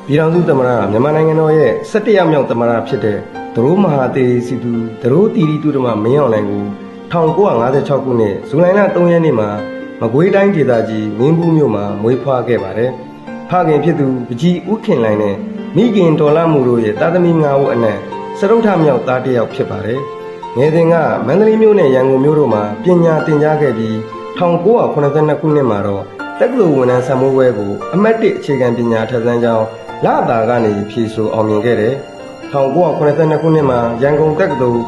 ပြည်ထောင်စုသမ္မတမြန်မာနိုင်ငံတော်ရဲ့17ရောက်မြောက်သမ္မတဖြစ်တဲ့ဒရိုးမဟာသေစီသူဒရိုးတီရီတူတမမင်းအောင်လှိုင်ကို1956ခုနှစ်ဇူလိုင်လ3ရက်နေ့မှာမကွေးတိုင်းဒေသကြီးမင်းဘူးမြို့မှာမွေးဖွားခဲ့ပါတယ်။ဖခင်ဖြစ်သူပကြီးဦးခင်လှိုင်နဲ့မိခင်ဒေါ်လာမှုတို့ရဲ့သားသမီး5ဦးအနက်စတုထမြောက်သားတစ်ယောက်ဖြစ်ပါတယ်။ငယ်စဉ်ကမန္တလေးမြို့နဲ့ရန်ကုန်မြို့တို့မှာပညာသင်ကြားခဲ့ပြီး1982ခုနှစ်မှာတော့တက္ကသိုလ်ဝန်ထမ်းဆံမိုးပွဲကိုအမှတ်1အခြေခံပညာထက်သန်းကြောင်းလသာကနေဖြေဆိုအောင်မြင်ခဲ့တယ်။1982ခုနှစ်မှာရန်ကုန်တက္ကသိုလ်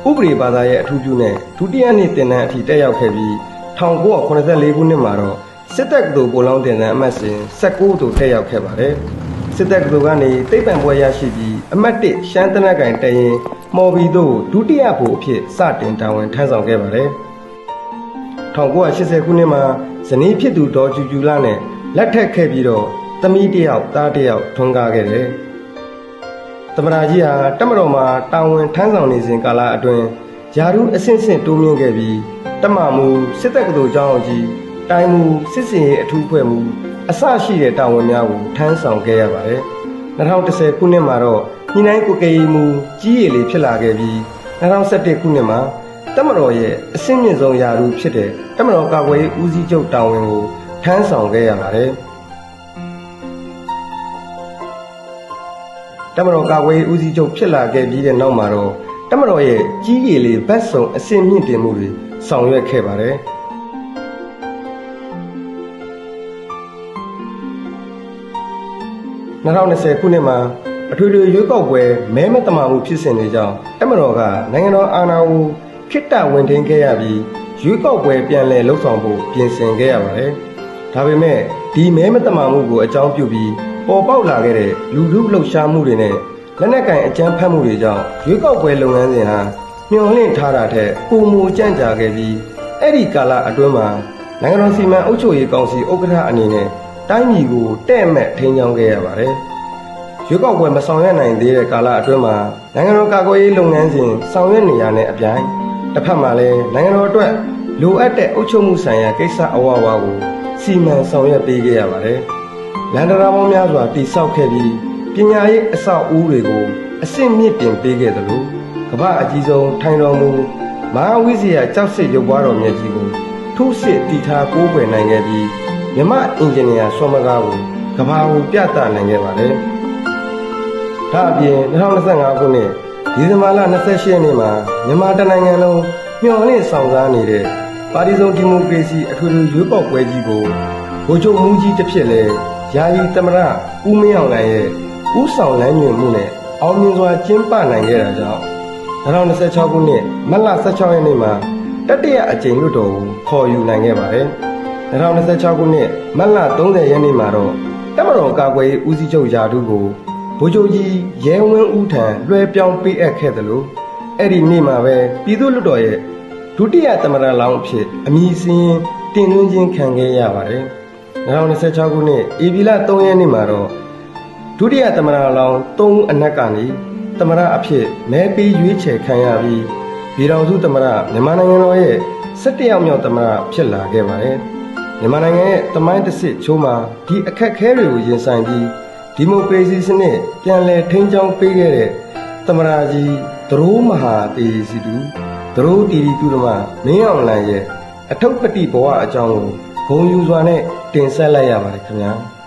ဥပဒေဘာသာရဲ့အထူးပြုနဲ့ဒုတိယနှစ်သင်တန်းအထိတက်ရောက်ခဲ့ပြီး1984ခုနှစ်မှာတော့စစ်တက္ကသိုလ်ပိုလောင်းသင်တန်းအမှတ်စဉ်19သို့တက်ရောက်ခဲ့ပါတယ်။စစ်တက္ကသိုလ်ကနေသိပ္ပံဘွဲ့ရရှိပြီးအမှတ်1ရှမ်းတနက်ကင်တရင်မော်ဘီသို့ဒုတိယဘိုလ်အဖြစ်စတင်တာဝန်ထမ်းဆောင်ခဲ့ပါတယ်။1980ခုနှစ်မှာဇနီးဖြစ်သူဒေါ်ကျူကျူလာနဲ့လက်ထပ်ခဲ့ပြီးတော့သမီးတစ်ယောက်သားတစ်ယောက်ထွန်းကားခဲ့တယ်။သမ္မတကြီးဟာတပ်မတော်မှာတာဝန်ထမ်းဆောင်နေစဉ်ကာလအတွင်းယာရုအဆင့်ဆင့်တိုးမြင့်ခဲ့ပြီးတပ်မမှုစစ်တပ်ကတော်ကျောင်းအောင်ကြီးတိုင်းမှုစစ်စင်ရေးအထူးဖွဲ့မှုအစရှိတဲ့တာဝန်များကိုထမ်းဆောင်ခဲ့ရပါတယ်။2010ခုနှစ်မှာတော့ညှိနှိုင်းကွပ်ကဲရေးမှုကြီးရည်လေးဖြစ်လာခဲ့ပြီး2011ခုနှစ်မှာတပ်မတော်ရဲ့အဆင့်မြင့်ဆုံးယာရုဖြစ်တဲ့တပ်မတော်ကာကွယ်ရေးဦးစီးချုပ်တာဝန်ကိုထမ်းဆောင်ခဲ့ရပါတယ်။တပ်မတော်ကာကွယ်ရေးဦးစီးချုပ်ဖြစ်လာခဲ့ပြီးတဲ့နောက်မှာတော့တပ်မတော်ရဲ့ကြီးရည်လေးဗတ်စုံအဆင့်မြင့်တင်မှုတွေဆောင်ရွက်ခဲ့ပါတယ်။2020ခုနှစ်မှာအထွေထွေရွေးကောက်ပွဲမဲမတမာမှုဖြစ်စဉ်တွေကြောင့်တပ်မတော်ကနိုင်ငံတော်အာဏာကိုခိတ္တဝင်ထိန်းခဲ့ရပြီးရွေးကောက်ပွဲပြန်လည်လှုပ်ဆောင်ဖို့ပြင်ဆင်ခဲ့ရပါတယ်။ဒါပေမဲ့ဒီမဲမတမာမှုကိုအကြောင်းပြုပြီးပေါ်ပေါက်လာခဲ့တဲ့လူထုလှုပ်ရှားမှုတွေနဲ့လက်နက်ကင်အကြမ်းဖက်မှုတွေကြောင့်ရွေးကောက်ပွဲလုပ်ငန်းစဉ်ဟာမျှော်လင့်ထားတာထက်ပိုမိုကြန့်ကြာခဲ့ပြီးအဲ့ဒီကာလအတွင်းမှာနိုင်ငံတော်စီမံအုပ်ချုပ်ရေးကောင်စီဥက္ကဋ္ဌအနေနဲ့တိုင်းပြည်ကိုတဲ့မဲ့ထိန်းချောင်းခဲ့ရပါတယ်။ရွေးကောက်ပွဲမဆောင်ရွက်နိုင်သေးတဲ့ကာလအတွင်းမှာနိုင်ငံတော်ကာကွယ်ရေးလုပ်ငန်းစဉ်ဆောင်ရွက်နေရတဲ့အပြိုင်တစ်ဖက်မှာလည်းနိုင်ငံတော်အတွက်လိုအပ်တဲ့အုပ်ချုပ်မှုဆိုင်ရာကိစ္စအဝဝကိုစီမံဆောင်ရွက်ပေးခဲ့ရပါတယ်။လန်ဒရာပေါင်းများစွာတည်ဆောက်ခဲ့ပြီးပညာရေးအဆောက်အဦတွေကိုအဆင့်မြင့်တင်ပေးခဲ့သလိုကမ္ဘာအကြီးဆုံးထိုင်တော်မူမဟာဝိဇ္ဇာကျောက်စစ်ရုပ်ပွားတော်မြတ်ကြီးကိုထုစစ်တည်ထားကိုးကွယ်နိုင်ခဲ့ပြီးမြမအင်ဂျင်နီယာဆွမ်းမကားကိုကမ္ဘာကိုပြသနိုင်ခဲ့ပါတယ်။ဒါအပြင်2025ခုနှစ်ဒီဇင်ဘာလ28ရက်နေ့မှာမြန်မာတနိုင်ငံလုံးမျှော်လင့်ဆောင်စားနေတဲ့ပါတီစုံဒီမိုကရေစီအထွေထွေရွေးကောက်ပွဲကြီးကိုဗိုလ်ချုပ်မှူးကြီးတစ်ဖြစ်လဲယာယီသမ္မတဦးမင်းအောင်လှိုင်ရဲ့ဦးဆောင်လမ်းညွှန်မှုနဲ့အောင်မြင်စွာကျင်းပနိုင်ခဲ့တာကြောင့်2026ခုနှစ်မတ်လ16ရက်နေ့မှာတတိယအကြိမ်လွှတ်တော်ကိုခေါ်ယူနိုင်ခဲ့ပါတယ်။2026ခုနှစ်မတ်လ30ရက်နေ့မှာတော့တပ်မတော်ကာကွယ်ရေးဦးစီးချုပ်ယာထုကိုဗိုလ်ချုပ်ကြီးရဲဝင်းဦးထံလွှဲပြောင်းပေးအပ်ခဲ့သလိုအဲ့ဒီနေ့မှာပဲပြည်သူ့လွှတ်တော်ရဲ့ဒုတိယသမ္မတလောင်းအဖြစ်အမည်စင်းတင်သွင်းခြင်းခံခဲ့ရပါတယ်။2026ခုနှစ်ဧပြီလ3ရက်နေ့မှာတော့ဒုတိယသမ္မတလောင်း3ဦးအနက်ကနေသမ္မတအဖြစ်မဲပေးရွေးချယ်ခံရပြီးပြည်ထောင်စုသမ္မတမြန်မာနိုင်ငံတော်ရဲ့17ရောက်မြောက်သမ္မတဖြစ်လာခဲ့ပါတယ်။မြန်မာနိုင်ငံရဲ့သမိုင်းတစ်စစ်ချိုးမှာဒီအခက်အခဲတွေကိုရင်ဆိုင်ပြီးဒီမိုကရေစီစနစ်ပြန်လည်ထိန်းကျောင်းပေးခဲ့တဲ့သမ္မတကြီးဒရိုးမဟာသေစီသူဒရိုးတီရီတူတမမင်းအောင်လှိုင်ရဲ့အထုပ်ပတိဘဝအကြောင်းကိုဂုဏ်ယူစွာနဲ့တင်ဆက်လိုက်ရပါတယ်ခင်ဗျာ။